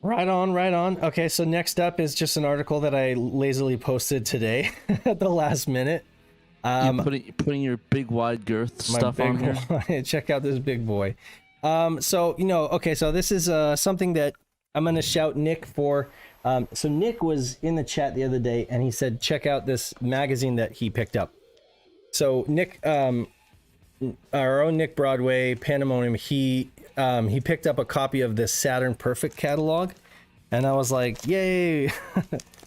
Right on, right on. Okay, so next up is just an article that I lazily posted today at the last minute. You putting your big wide girth My stuff big on here. boy. Check out this big boy. So okay, so this is something that I'm gonna shout Nick for. So Nick was in the chat the other day, and he said, check out this magazine that he picked up. So Nick, our own Nick Broadway, Pandemonium, he picked up a copy of this Saturn Perfect catalog, and I was like, yay,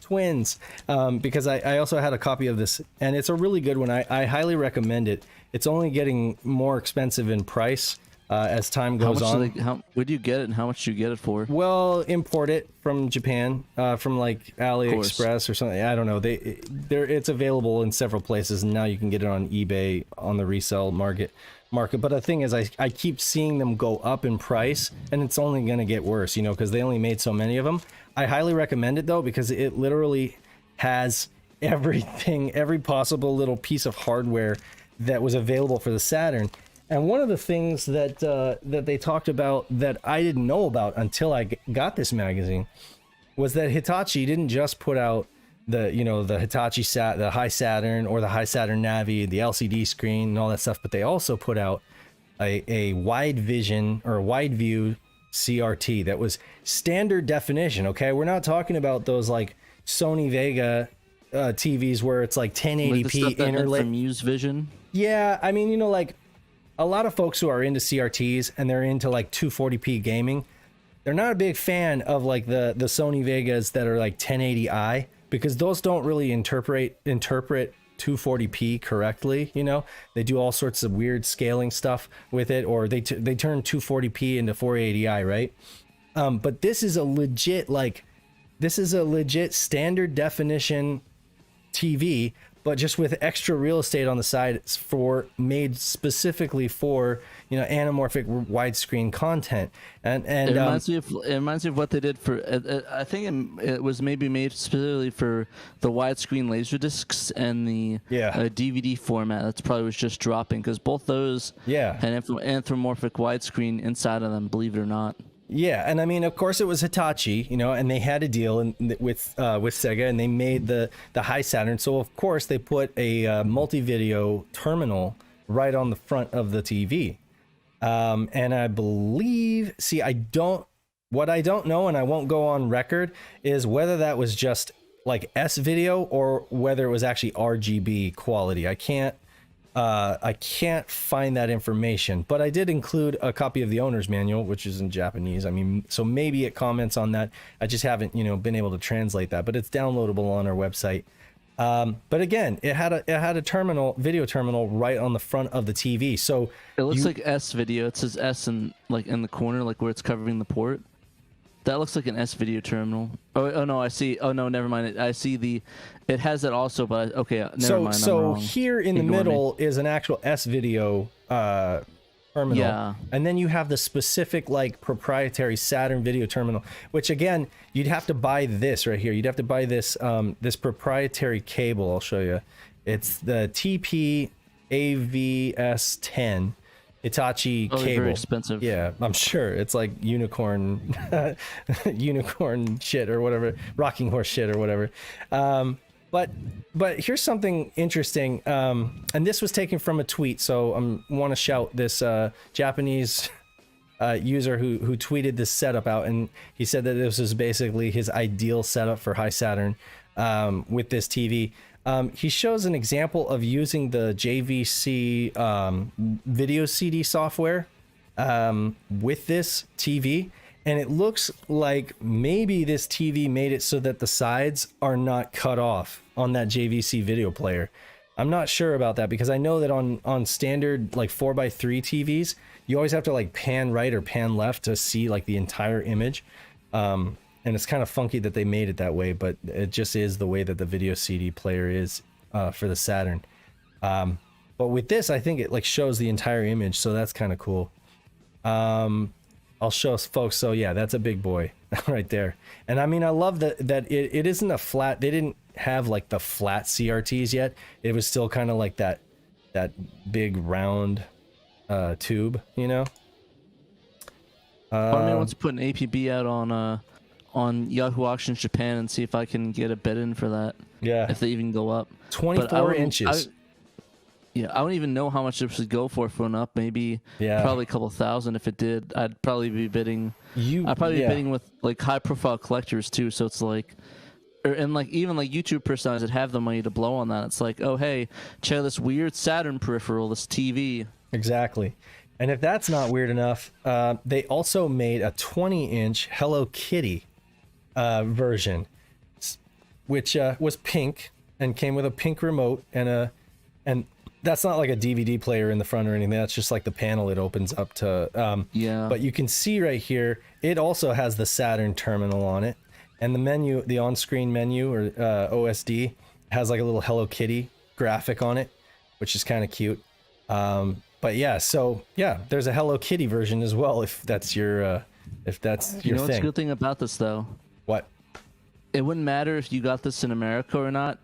twins, because I also had a copy of this, and it's a really good one. I highly recommend it. It's only getting more expensive in price as time goes on. How would you get it, and how much do you get it for? Well, import it from Japan, from like AliExpress or something. I don't know. It's available in several places, and now you can get it on eBay on the resale market. But the thing is, I keep seeing them go up in price, and it's only going to get worse, because they only made so many of them. I highly recommend it though, because it literally has everything, every possible little piece of hardware that was available for the Saturn. And one of the things that that they talked about that I didn't know about until I got this magazine was that Hitachi didn't just put out the Hitachi the High Saturn or the High Saturn Navi, the LCD screen and all that stuff, but they also put out a wide vision or a wide view CRT that was standard definition. Okay, we're not talking about those like Sony Vega TVs where it's like 1080p interlaid from Use Vision. Yeah, I mean, like a lot of folks who are into CRTs and they're into like 240p gaming, they're not a big fan of like the Sony Vegas that are like 1080i, because those don't really interpret 240p correctly. They do all sorts of weird scaling stuff with it, or they turn 240p into 480i, right? But this is a legit standard definition TV, but just with extra real estate on the side. It's made specifically for anamorphic widescreen content, and it reminds me of what they did for. I think it was maybe made specifically for the widescreen laser discs and the DVD format. That's probably was just dropping, because both those had anthropomorphic widescreen inside of them. Believe it or not. Yeah, and I mean, of course, it was Hitachi, and they had a deal with SEGA, and they made the High Saturn. So of course, they put a multi-video terminal right on the front of the TV. And I believe, what I don't know, and I won't go on record, is whether that was just like S video or whether it was actually RGB quality. I can't find that information, but I did include a copy of the owner's manual, which is in Japanese. I mean, so maybe it comments on that. I just haven't, been able to translate that, but it's downloadable on our website. But again, it had a video terminal right on the front of the TV. So it looks like S video. It says S in the corner, like where it's covering the port. That looks like an S video terminal. Oh no, I see. Oh no, never mind. I see it has that also, but okay, never mind. So here in the middle is an actual S video terminal. Yeah. And then you have the specific like proprietary Saturn video terminal, which again, you'd have to buy this right here. You'd have to buy this this proprietary cable. I'll show you. It's the TP AVS10 Hitachi cable. Very expensive. Yeah, I'm sure it's like unicorn shit or whatever, rocking horse shit or whatever. But here's something interesting, and this was taken from a tweet, so I want to shout this Japanese user who tweeted this setup out, and he said that this was basically his ideal setup for High Saturn with this TV. He shows an example of using the JVC video CD software with this TV, and it looks like maybe this TV made it so that the sides are not cut off on that JVC video player. I'm not sure about that, because I know that on standard like 4x3 TVs, you always have to like pan right or pan left to see like the entire image. And it's kind of funky that they made it that way, but it just is the way that the video CD player is for the Saturn. But with this, I think it like shows the entire image, so that's kind of cool. I'll show us folks. So yeah, that's a big boy right there. And I mean, I love that it isn't a flat. They didn't have like the flat CRTs yet. It was still kind of like that big round tube, Barney wants to put an APB out on on Yahoo Auctions Japan and see if I can get a bid in for that. Yeah. If they even go up. 24 inches. Yeah, I don't even know how much it would go for an up. Maybe probably a couple thousand. If it did, I'd probably be bidding. I'd probably be bidding with like high profile collectors too. So it's like, and like even like YouTube personalities that have the money to blow on that. It's like, oh hey, check out this weird Saturn peripheral, this TV. Exactly. And if that's not weird enough, they also made a 20-inch Hello Kitty version, which was pink and came with a pink remote and that's not like a DVD player in the front or anything. That's just like the panel it opens up to. But you can see right here, it also has the Saturn terminal on it. And the menu, the on-screen menu or OSD, has like a little Hello Kitty graphic on it, which is kind of cute. But yeah, so yeah, there's a Hello Kitty version as well if that's your thing. You know what's a good thing about this though? What? It wouldn't matter if you got this in America or not.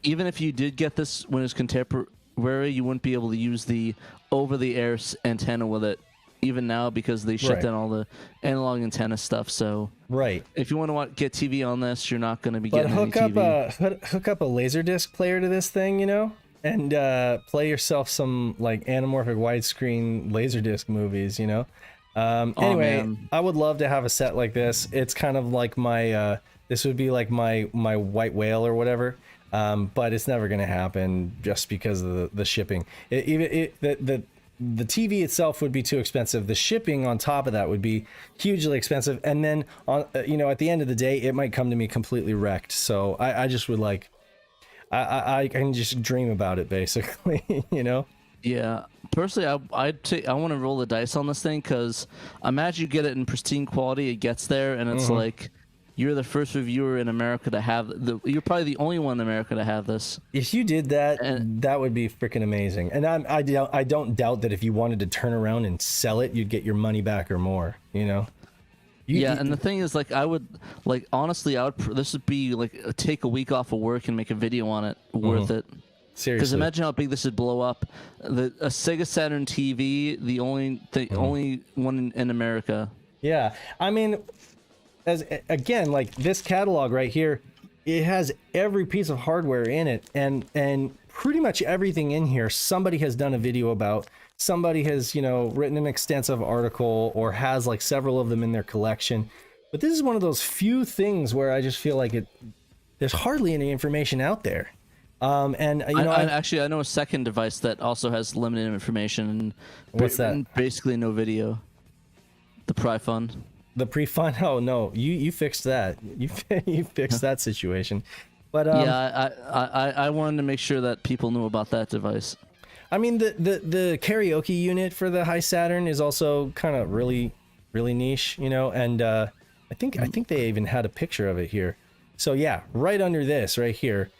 Even if you did get this when it's contemporary, you wouldn't be able to use the over-the-air antenna with it even now because they shut down all the analog antenna stuff. So if you want to get TV on this, you're not going to be getting any TV. Hook up a Laserdisc player to this thing, you know, and play yourself some like anamorphic widescreen Laserdisc movies, you know. Anyway, I would love to have a set like this. It's kind of like my this would be like my white whale or whatever. But it's never going to happen just because of the shipping. The TV itself would be too expensive. The shipping on top of that would be hugely expensive. And then, you know, at the end of the day, it might come to me completely wrecked. So I just would like, I can just dream about it basically, you know? Yeah. Personally, I want to roll the dice on this thing because imagine you get it in pristine quality, it gets there, and it's like, you're the first reviewer in America to have you're probably the only one in America to have this. If you did that, that would be freaking amazing. And I don't doubt that if you wanted to turn around and sell it, you'd get your money back or more, you know? And the thing is, like, I would, like, honestly, this would be like take a week off of work and make a video on it worth it. Seriously. Because imagine how big this would blow up. A SEGA Saturn TV, the only one in America. Yeah. I mean, again, like this catalog right here, it has every piece of hardware in it, and pretty much everything in here somebody has done a video about. Somebody has, you know, written an extensive article or has like several of them in their collection. But this is one of those few things where I just feel like there's hardly any information out there. And you know, I know a second device that also has limited information and what's that? Basically no video. The Pryfun. The pre-fund? Oh no, you fixed that. You fixed that situation. But yeah, I wanted to make sure that people knew about that device. I mean, the karaoke unit for the High Saturn is also kind of really niche, you know. And I think they even had a picture of it here. So yeah, right under this right here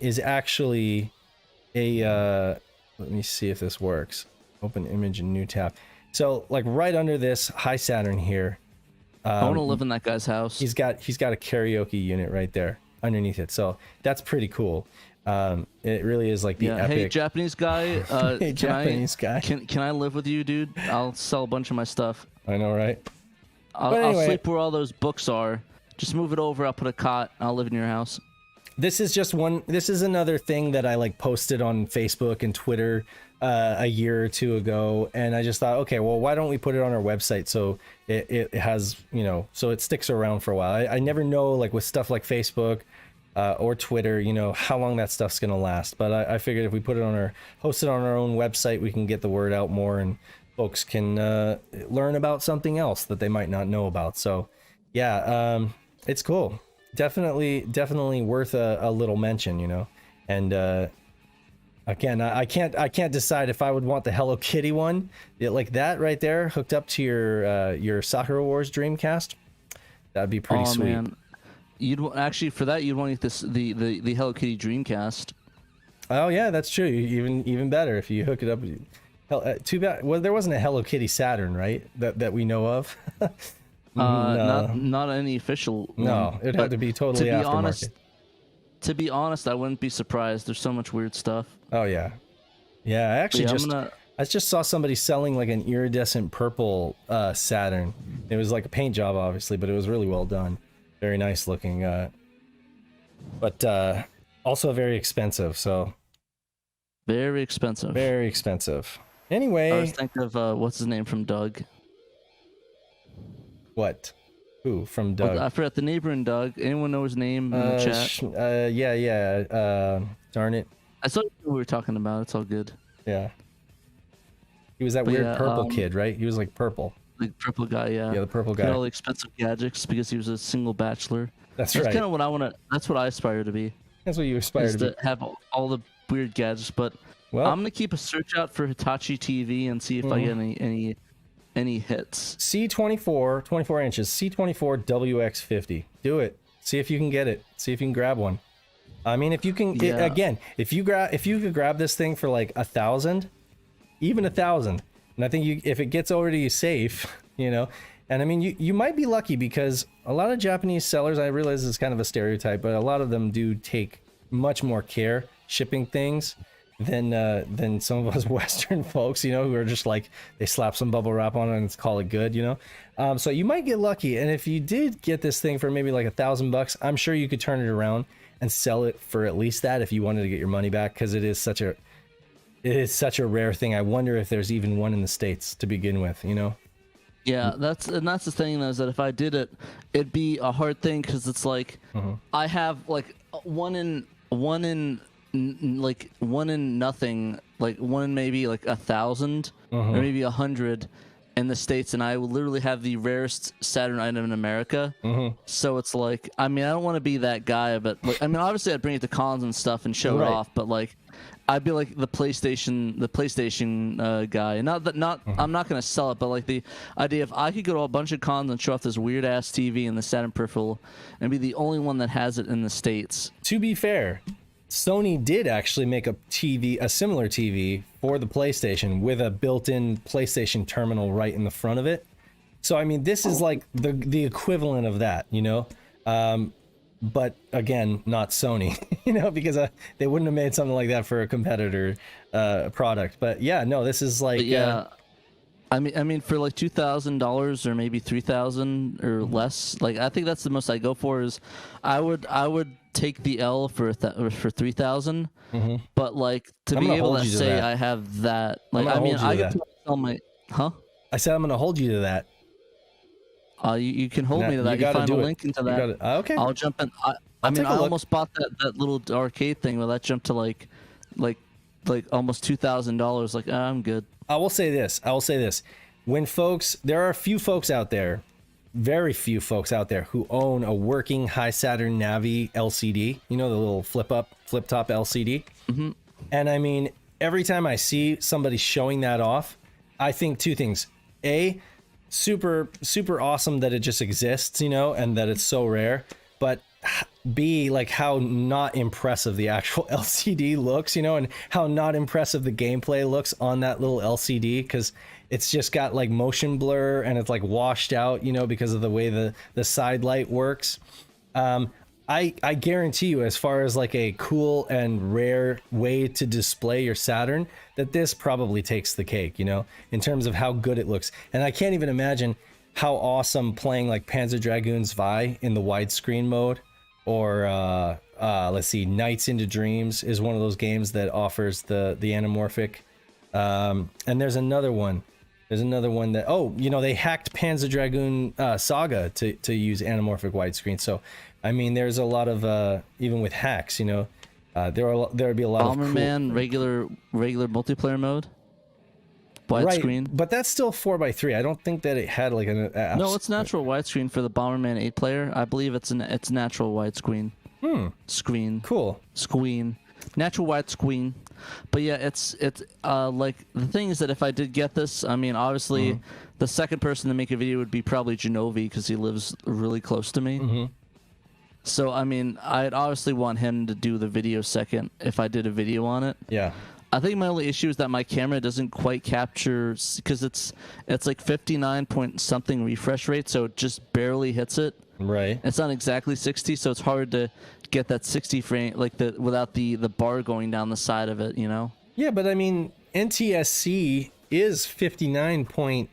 is actually a. Let me see if this works. Open image and new tab. So like right under this High Saturn here. I want to live in that guy's house. He's got a karaoke unit right there underneath it, so that's pretty cool. It really is like the epic. Hey, Japanese guy. Hey, Japanese guy. Can I live with you, dude? I'll sell a bunch of my stuff. I know, right? I'll sleep where all those books are. Just move it over. I'll put a cot. I'll live in your house. This is just one. This is another thing that I like posted on Facebook and Twitter a year or two ago, and I just thought, okay, well, why don't we put it on our website so it has, you know, so it sticks around for a while. I never know, like with stuff like Facebook or Twitter, you know, how long that stuff's gonna last. But I figured if we put it host it on our own website, we can get the word out more, and folks can learn about something else that they might not know about. So yeah, it's cool. Definitely worth a little mention, you know. And again, I can't decide if I would want the Hello Kitty one, like that right there, hooked up to your Sakura Wars Dreamcast. That'd be pretty sweet. Man. You'd actually for that you'd want the Hello Kitty Dreamcast. Oh yeah, that's true. Even better if you hook it up. Too bad. Well, there wasn't a Hello Kitty Saturn, right? That we know of. No. Not any official. No, it'd have to be totally aftermarket. To be honest, I wouldn't be surprised. There's so much weird stuff. Oh yeah, yeah. I actually I just saw somebody selling like an iridescent purple Saturn. It was like a paint job, obviously, but it was really well done. Very nice looking. But also very expensive. So very expensive. Very expensive. Anyway, I was thinking of what's his name from Doug. What? Who from Doug? I forgot the neighbor in Doug. Anyone know his name in the chat? Yeah. Darn it. I saw who we were talking about. It's all good. Yeah. He was that weird purple kid, right? He was like purple. Like purple guy, yeah. Yeah, the purple guy. He had all the expensive gadgets because he was a single bachelor. That's right. That's kind of what I want to. That's what I aspire to be. That's what you aspire to be. To have all the weird gadgets. But well, I'm gonna keep a search out for Hitachi TV and see if I get any hits. C24, 24 inches, C24-WX50. Do it. See if you can get it. See if you can grab one. I mean, if you can, again, if you could grab this thing for like 1,000, even 1,000, and I think if it gets over to you safe, you know, and I mean, you might be lucky because a lot of Japanese sellers, I realize it's kind of a stereotype, but a lot of them do take much more care shipping things than some of us Western folks, you know, who are just like, they slap some bubble wrap on it and call it good, you know. So you might get lucky, and if you did get this thing for maybe like $1,000, I'm sure you could turn it around and sell it for at least that if you wanted to get your money back, because it is such a rare thing. I wonder if there's even one in the States to begin with, you know. Yeah, that's the thing, though, is that if I did it, it'd be a hard thing because it's like I have like one in nothing, like one in maybe like 1,000 or maybe 100 in the States, and I will literally have the rarest Saturn item in America. So it's like, I mean, I don't want to be that guy, but like, I mean, obviously I'd bring it to cons and stuff and show it off, but like, I'd be like the PlayStation guy. Not that I'm not gonna sell it, but like the idea if I could go to a bunch of cons and show off this weird ass TV and the Saturn peripheral and be the only one that has it in the States. To be fair, Sony did actually make a similar TV for the PlayStation with a built-in PlayStation terminal right in the front of it. So I mean, this is like the equivalent of that, you know. But again, not Sony, you know, because they wouldn't have made something like that for a competitor product. But yeah, no, this is like I mean, for like $2,000 or maybe $3,000 or less, like I think that's the most I go for. Is I would take the L for 3,000, but like to be able to say I have that, like I mean, I get to sell my I said I'm gonna hold you to that. You can hold me to that. You find a link into that. Okay. I'll jump in. I mean, I almost bought that little arcade thing, but that jumped to like almost $2,000. Like, I'm good. I will say this. When there are a few folks out there, very few folks out there who own a working high Saturn Navi LCD. You know, the little flip top LCD. And I mean, every time I see somebody showing that off, I think two things. A, super awesome that it just exists, you know, and that it's so rare, but B, like how not impressive the actual LCD looks, you know, and how not impressive the gameplay looks on that little LCD, because it's just got like motion blur and it's like washed out, you know, because of the way the side light works. I guarantee you, as far as like a cool and rare way to display your Saturn, that this probably takes the cake, you know, in terms of how good it looks. And I can't even imagine how awesome playing like Panzer Dragoon Vi in the widescreen mode, or let's see, Nights into Dreams is one of those games that offers the anamorphic. And there's another one. That, you know, they hacked Panzer Dragoon Saga to use anamorphic widescreen. So I mean, there's a lot of even with hacks, you know, there would be a lot of Bomberman regular multiplayer mode, widescreen. Right, but that's still 4x3. I don't think that it had like an. No, it's natural widescreen for the Bomberman 8-player. I believe it's natural widescreen. Screen. Cool. Screen. Natural widescreen. But yeah, it's like the thing is that if I did get this, I mean, obviously, the second person to make a video would be probably Genovi because he lives really close to me. So, I mean, I'd obviously want him to do the video second if I did a video on it. Yeah. I think my only issue is that my camera doesn't quite capture, because it's like 59 point something refresh rate, so it just barely hits it. Right. It's not exactly 60, so it's hard to get that 60 frame, like without the bar going down the side of it, you know? Yeah, but I mean, NTSC is 59 point.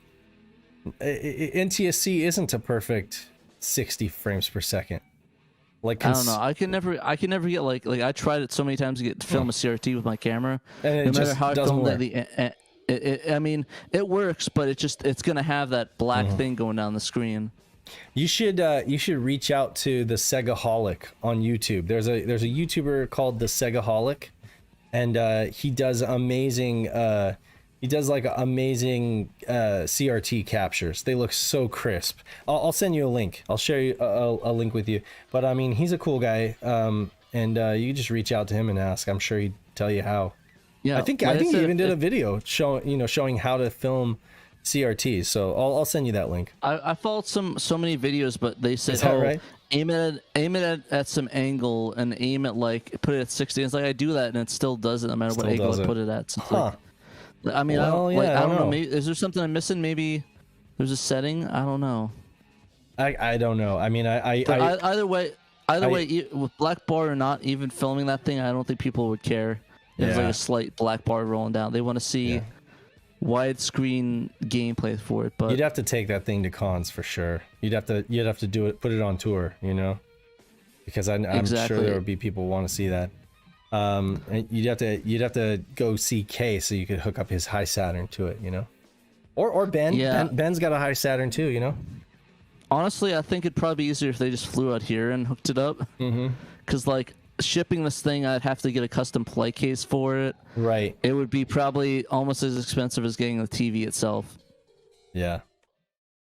NTSC isn't a perfect 60 frames per second. Like I don't know. I can never get like I tried it so many times to film a CRT with my camera. And no matter how I filmed I mean, it works, but it's gonna have that black thing going down the screen. You should reach out to the Segaholic on YouTube. There's a YouTuber called the Segaholic, and he does amazing. He does like amazing CRT captures. They look so crisp. I'll send you a link. I'll share you a link with you. But I mean, he's a cool guy, and you just reach out to him and ask. I'm sure he'd tell you how. Yeah, I think he even did a video showing how to film CRTs. So I'll send you that link. I followed so many videos, but they said, right? aim it at some angle and aim it like put it at 60. It's like I do that and it still does it no matter what angle I put it at. So like, I mean, well, I don't know. Maybe, is there something I'm missing? Maybe there's a setting. I don't know. I don't know. I mean, either way, with black bar or not, even filming that thing, I don't think people would care. There's like a slight black bar rolling down. They want to see widescreen gameplay for it. But you'd have to take that thing to cons for sure. You'd have to do it, put it on tour, because I'm sure there would be people who want to see that. And you'd have to go see K so you could hook up his high Saturn to it, or Ben. Yeah. Ben's got a high Saturn too, Honestly, I think it'd probably be easier if they just flew out here and hooked it up. Because like shipping this thing, I'd have to get a custom play case for it. Right. It would be probably almost as expensive as getting the TV itself. Yeah.